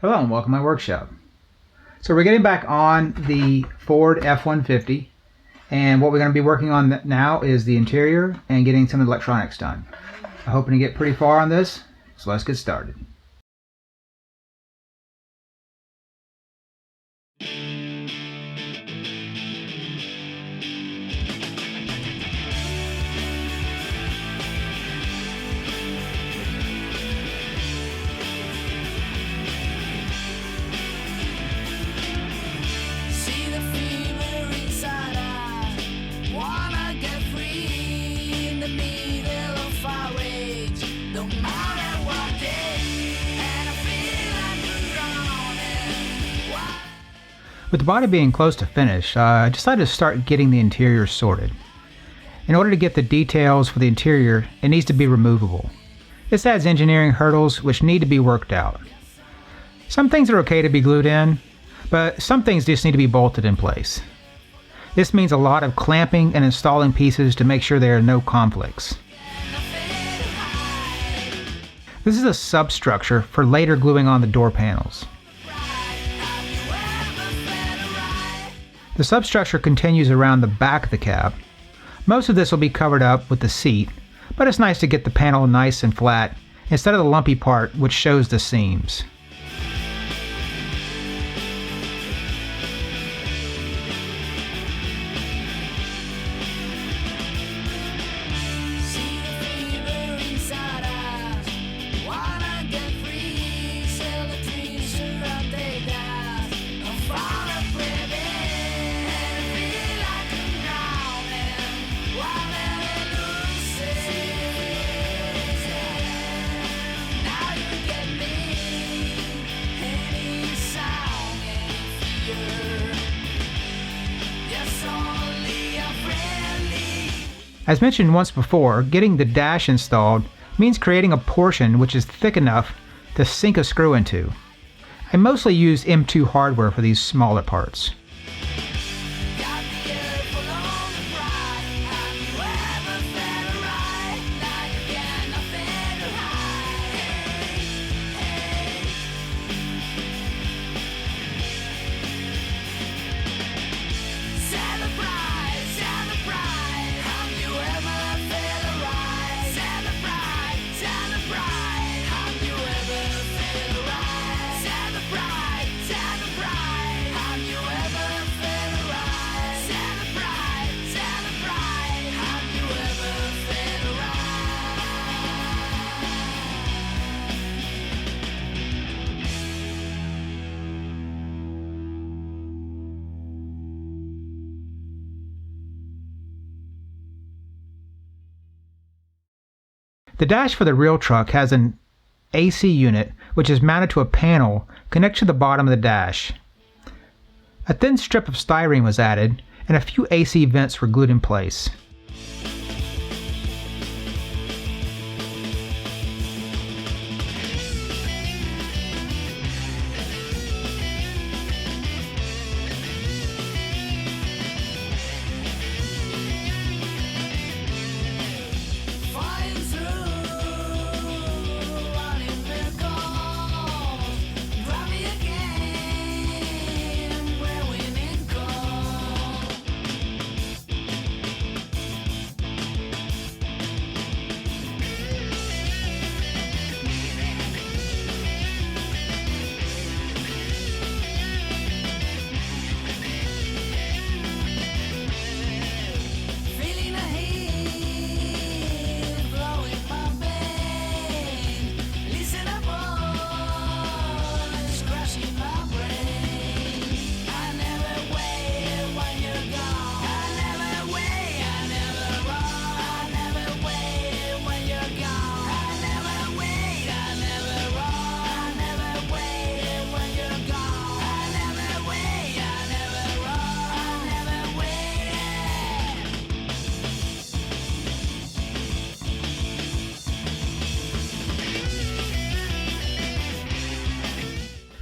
Hello and welcome to my workshop. So we're getting back on the Ford F-150, and what we're going to be working on now is the interior and getting some electronics done. I'm hoping to get pretty far on this, so let's get started. With the body being close to finish, I decided to start getting the interior sorted. In order to get the details for the interior, it needs to be removable. This adds engineering hurdles which need to be worked out. Some things are okay to be glued in, but some things just need to be bolted in place. This means a lot of clamping and installing pieces to make sure there are no conflicts. This is a substructure for later gluing on the door panels. The substructure continues around the back of the cab. Most of this will be covered up with the seat, but it's nice to get the panel nice and flat instead of the lumpy part which shows the seams. As mentioned once before, getting the dash installed means creating a portion which is thick enough to sink a screw into. I mostly use M2 hardware for these smaller parts. The dash for the real truck has an AC unit which is mounted to a panel connected to the bottom of the dash. A thin strip of styrene was added and a few AC vents were glued in place.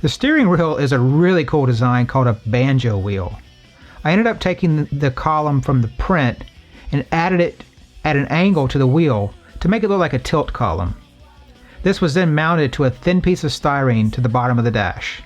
The steering wheel is a really cool design called a banjo wheel. I ended up taking the column from the print and added it at an angle to the wheel to make it look like a tilt column. This was then mounted to a thin piece of styrene to the bottom of the dash.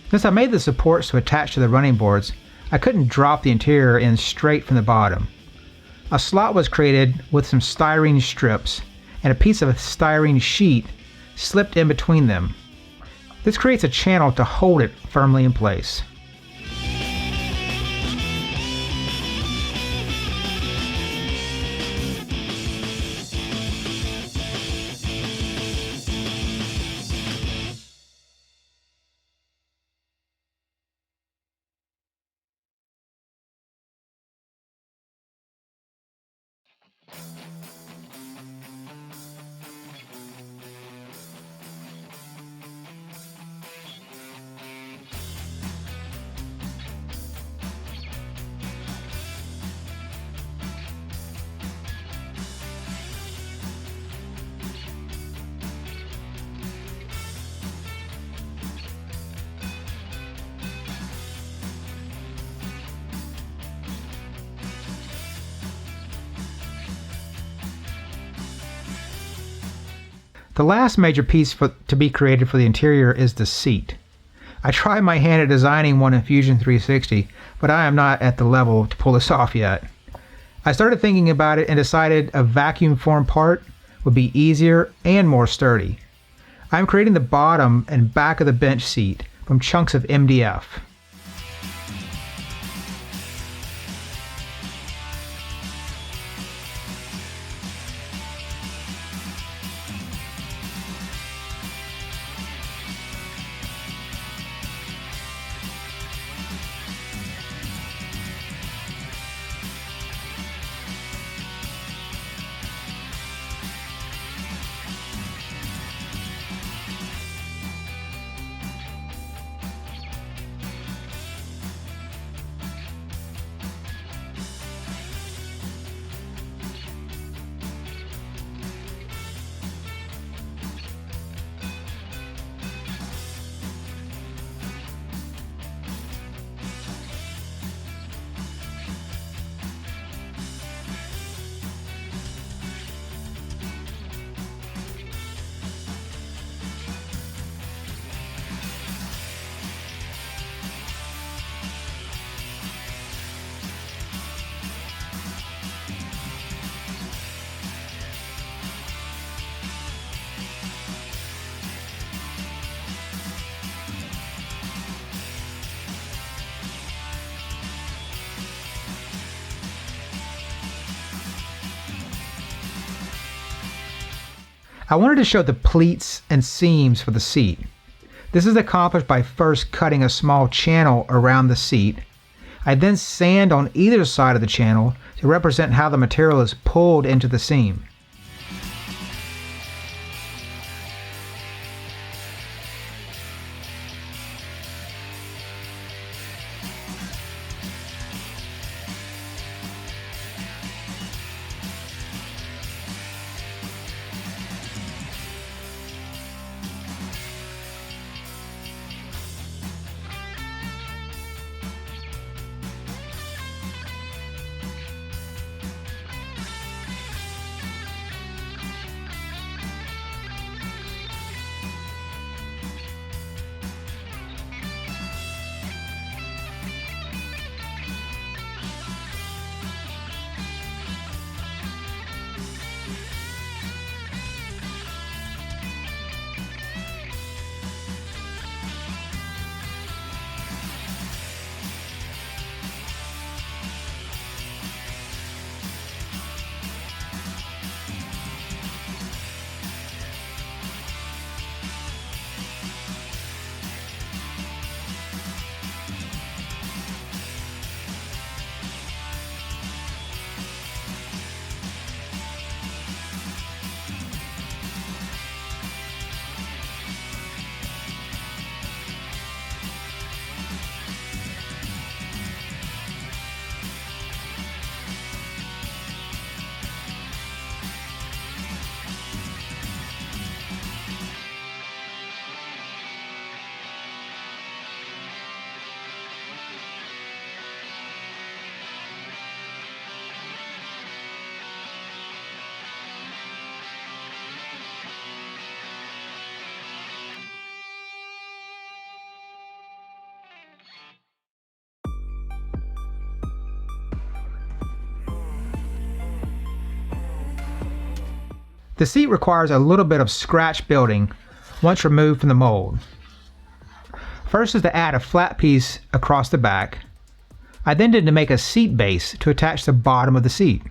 Since I made the supports to attach to the running boards, I couldn't drop the interior in straight from the bottom. A slot was created with some styrene strips and a piece of a styrene sheet slipped in between them. This creates a channel to hold it firmly in place. The last major piece to be created for the interior is the seat. I tried my hand at designing one in Fusion 360, but I am not at the level to pull this off yet. I started thinking about it and decided a vacuum form part would be easier and more sturdy. I'm creating the bottom and back of the bench seat from chunks of MDF. I wanted to show the pleats and seams for the seat. This is accomplished by first cutting a small channel around the seat. I then sand on either side of the channel to represent how the material is pulled into the seam. The seat requires a little bit of scratch building once removed from the mold. First is to add a flat piece across the back. I then did to make a seat base to attach the bottom of the seat.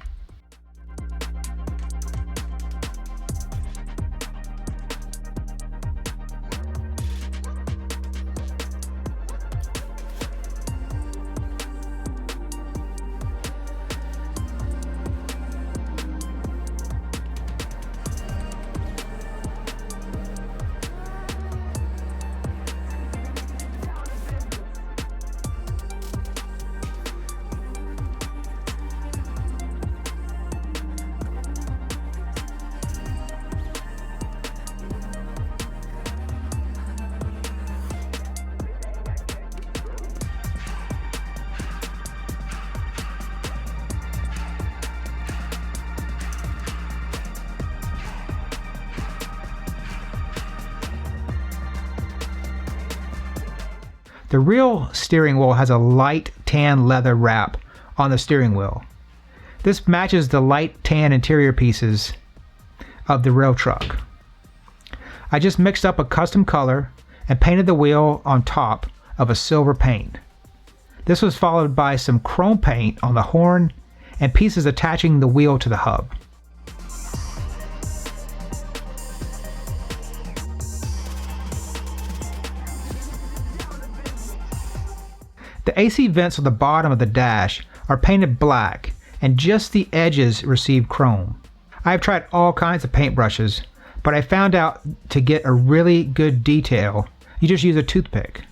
The real steering wheel has a light tan leather wrap on the steering wheel. This matches the light tan interior pieces of the rail truck. I just mixed up a custom color and painted the wheel on top of a silver paint. This was followed by some chrome paint on the horn and pieces attaching the wheel to the hub. The AC vents on the bottom of the dash are painted black and just the edges receive chrome. I have tried all kinds of paintbrushes, but I found out to get a really good detail, you just use a toothpick.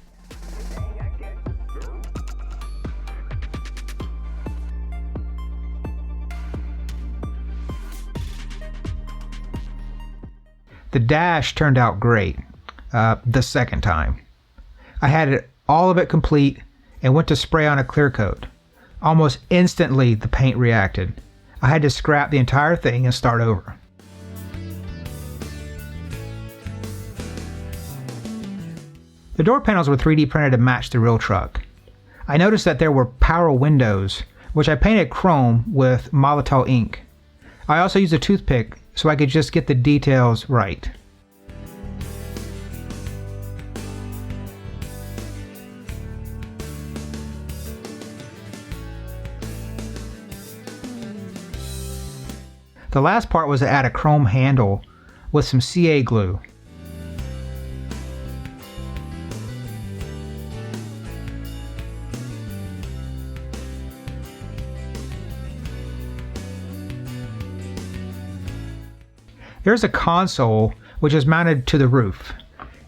The dash turned out great the second time. I had all of it complete and went to spray on a clear coat. Almost instantly the paint reacted. I had to scrap the entire thing and start over. The door panels were 3D printed to match the real truck. I noticed that there were power windows, which I painted chrome with Molotow ink. I also used a toothpick so I could just get the details right. The last part was to add a chrome handle with some CA glue. There's a console which is mounted to the roof.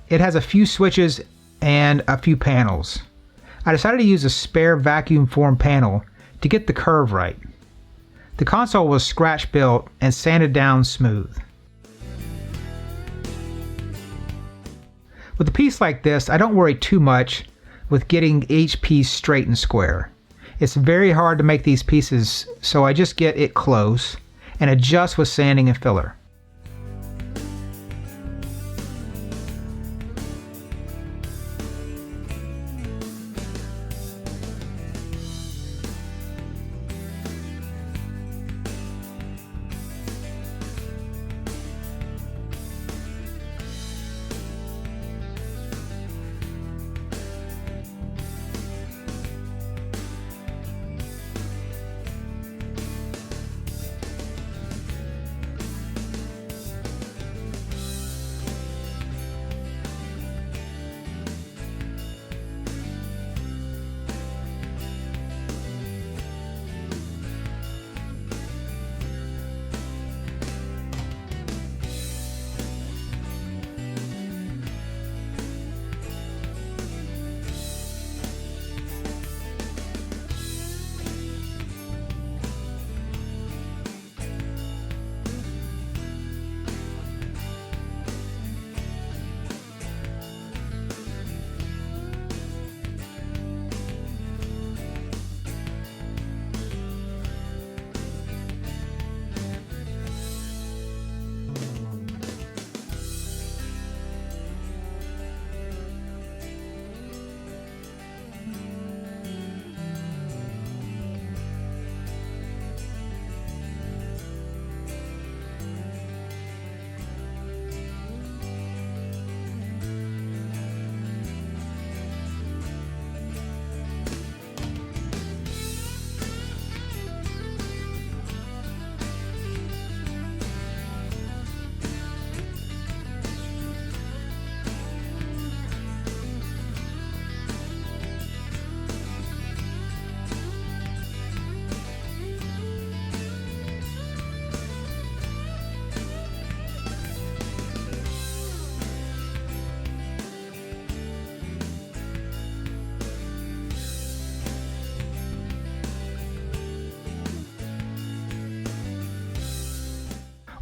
It has a few switches and a few panels. I decided to use a spare vacuum form panel to get the curve right. The console was scratch built and sanded down smooth. With a piece like this, I don't worry too much with getting each piece straight and square. It's very hard to make these pieces, so I just get it close and adjust with sanding and filler.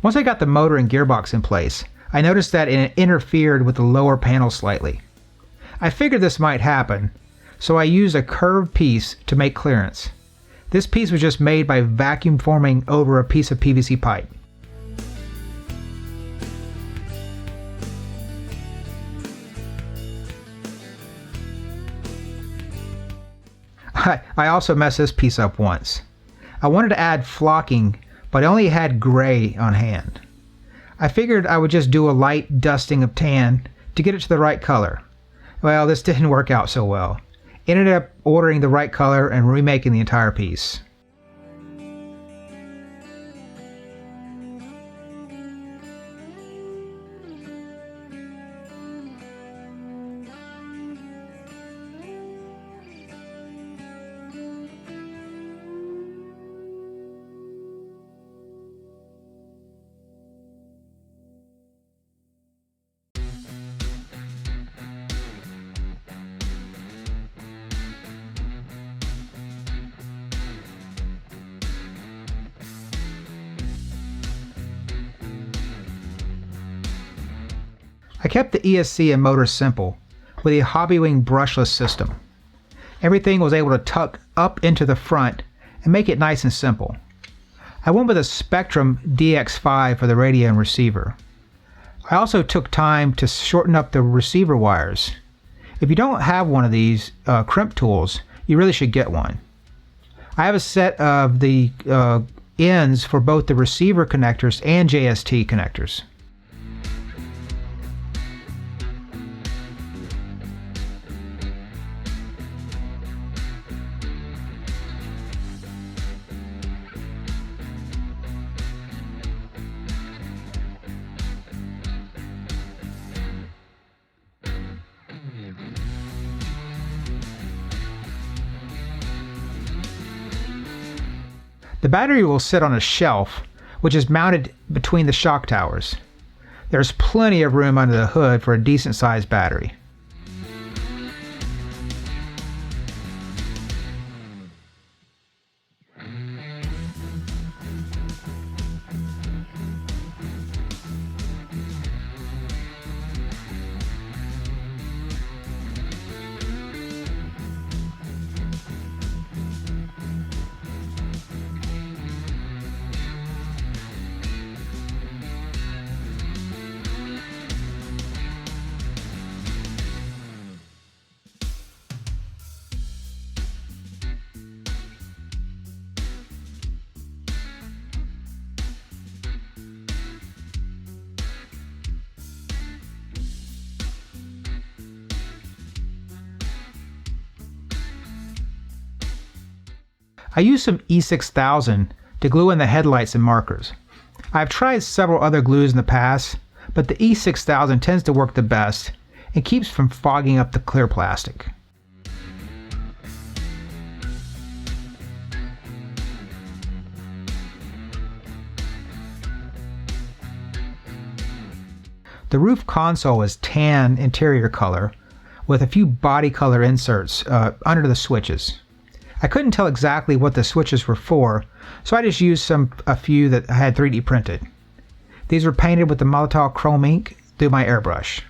Once I got the motor and gearbox in place, I noticed that it interfered with the lower panel slightly. I figured this might happen, so I used a curved piece to make clearance. This piece was just made by vacuum forming over a piece of PVC pipe. I also messed this piece up once. I wanted to add flocking, but I only had gray on hand. I figured I would just do a light dusting of tan to get it to the right color. Well, this didn't work out so well. Ended up ordering the right color and remaking the entire piece. I kept the ESC and motor simple with a Hobbywing brushless system. Everything was able to tuck up into the front and make it nice and simple. I went with a Spectrum DX5 for the radio and receiver. I also took time to shorten up the receiver wires. If you don't have one of these crimp tools, you really should get one. I have a set of the ends for both the receiver connectors and JST connectors. The battery will sit on a shelf, which is mounted between the shock towers. There's plenty of room under the hood for a decent sized battery. I used some E6000 to glue in the headlights and markers. I've tried several other glues in the past, but the E6000 tends to work the best and keeps from fogging up the clear plastic. The roof console is tan interior color with a few body color inserts under the switches. I couldn't tell exactly what the switches were for, so I just used a few that I had 3D printed. These were painted with the Molotow chrome ink through my airbrush.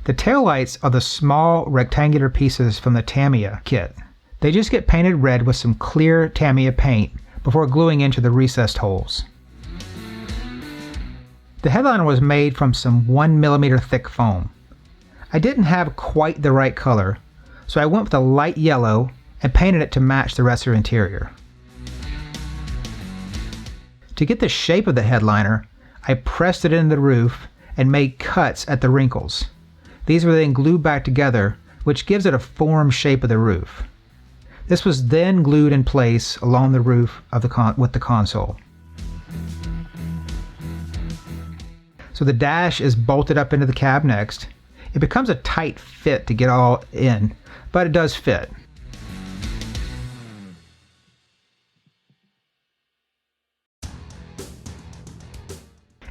The taillights are the small rectangular pieces from the Tamiya kit. They just get painted red with some clear Tamiya paint before gluing into the recessed holes. The headliner was made from some 1mm thick foam. I didn't have quite the right color, so I went with a light yellow and painted it to match the rest of the interior. To get the shape of the headliner, I pressed it into the roof and made cuts at the wrinkles. These were then glued back together, which gives it a formed shape of the roof. This was then glued in place along the roof of with the console. So the dash is bolted up into the cab next. It becomes a tight fit to get all in, but it does fit.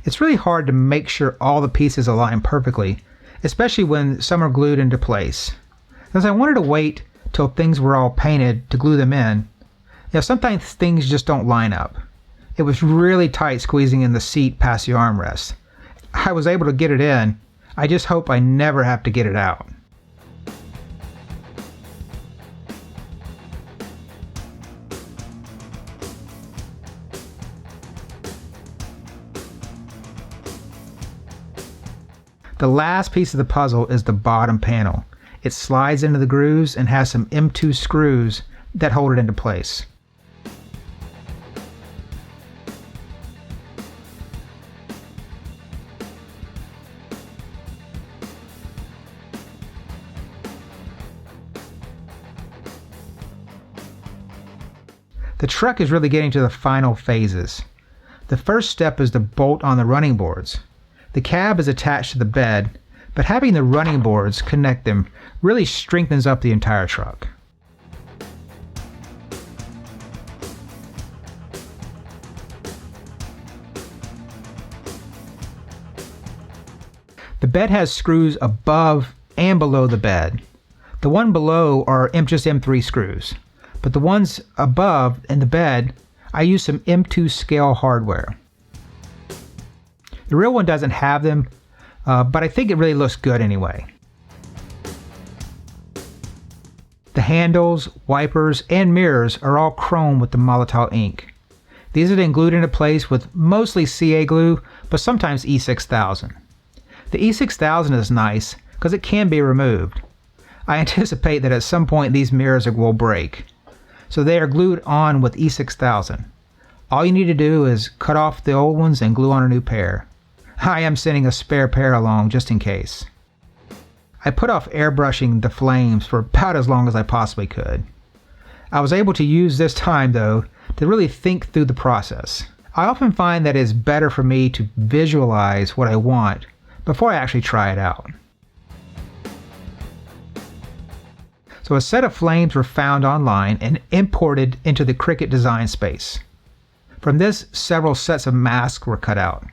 It's really hard to make sure all the pieces align perfectly, especially when some are glued into place. As I wanted to wait till things were all painted to glue them in, sometimes things just don't line up. It was really tight squeezing in the seat past the armrest. I was able to get it in. I just hope I never have to get it out. The last piece of the puzzle is the bottom panel. It slides into the grooves and has some M2 screws that hold it into place. The truck is really getting to the final phases. The first step is to bolt on the running boards. The cab is attached to the bed, but having the running boards connect them really strengthens up the entire truck. The bed has screws above and below the bed. The one below are just M3 screws, but the ones above in the bed, I use some M2 scale hardware. The real one doesn't have them, but I think it really looks good anyway. The handles, wipers, and mirrors are all chrome with the Molotow ink. These are then glued into place with mostly CA glue, but sometimes E6000. The E6000 is nice because it can be removed. I anticipate that at some point these mirrors will break, so they are glued on with E6000. All you need to do is cut off the old ones and glue on a new pair. I am sending a spare pair along just in case. I put off airbrushing the flames for about as long as I possibly could. I was able to use this time, though, to really think through the process. I often find that it's better for me to visualize what I want before I actually try it out. So a set of flames were found online and imported into the Cricut design space. From this, several sets of masks were cut out.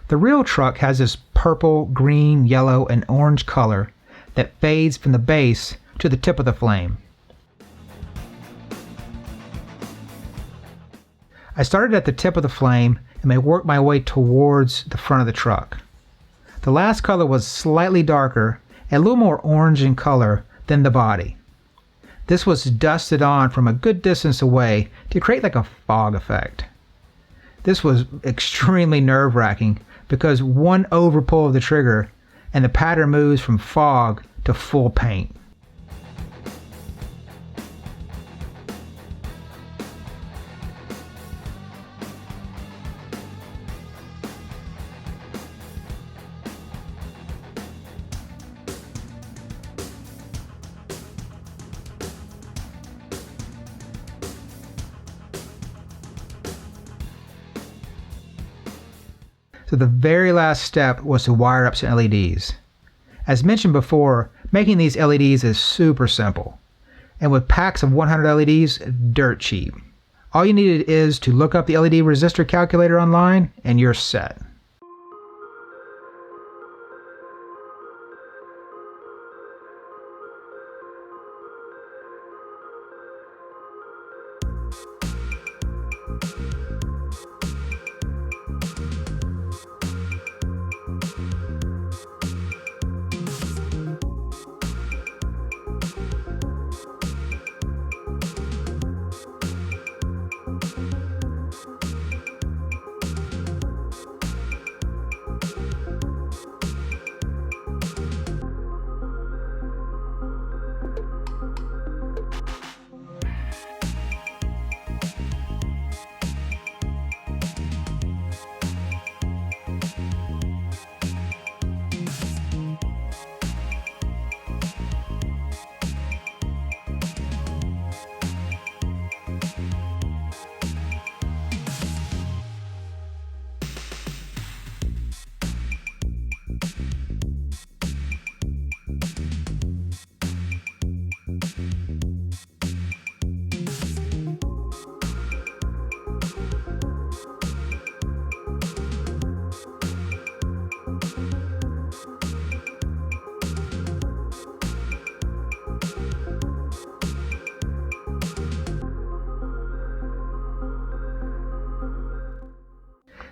The real truck has this purple, green, yellow, and orange color that fades from the base to the tip of the flame. I started at the tip of the flame and I worked my way towards the front of the truck. The last color was slightly darker and a little more orange in color than the body. This was dusted on from a good distance away to create like a fog effect. This was extremely nerve-wracking because one overpull of the trigger and the pattern moves from fog to full paint. So the very last step was to wire up some LEDs. As mentioned before, making these LEDs is super simple. And with packs of 100 LEDs, dirt cheap. All you need is to look up the LED resistor calculator online and you're set.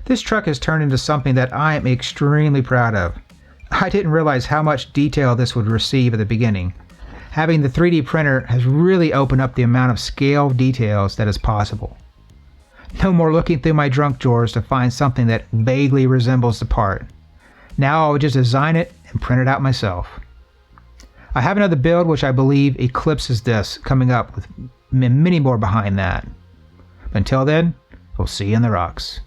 This truck has turned into something that I am extremely proud of. I didn't realize how much detail this would receive at the beginning. Having the 3D printer has really opened up the amount of scale details that is possible. No more looking through my junk drawers to find something that vaguely resembles the part. Now I would just design it and print it out myself. I have another build which I believe eclipses this coming up with many more behind that. Until then, we'll see you in the rocks.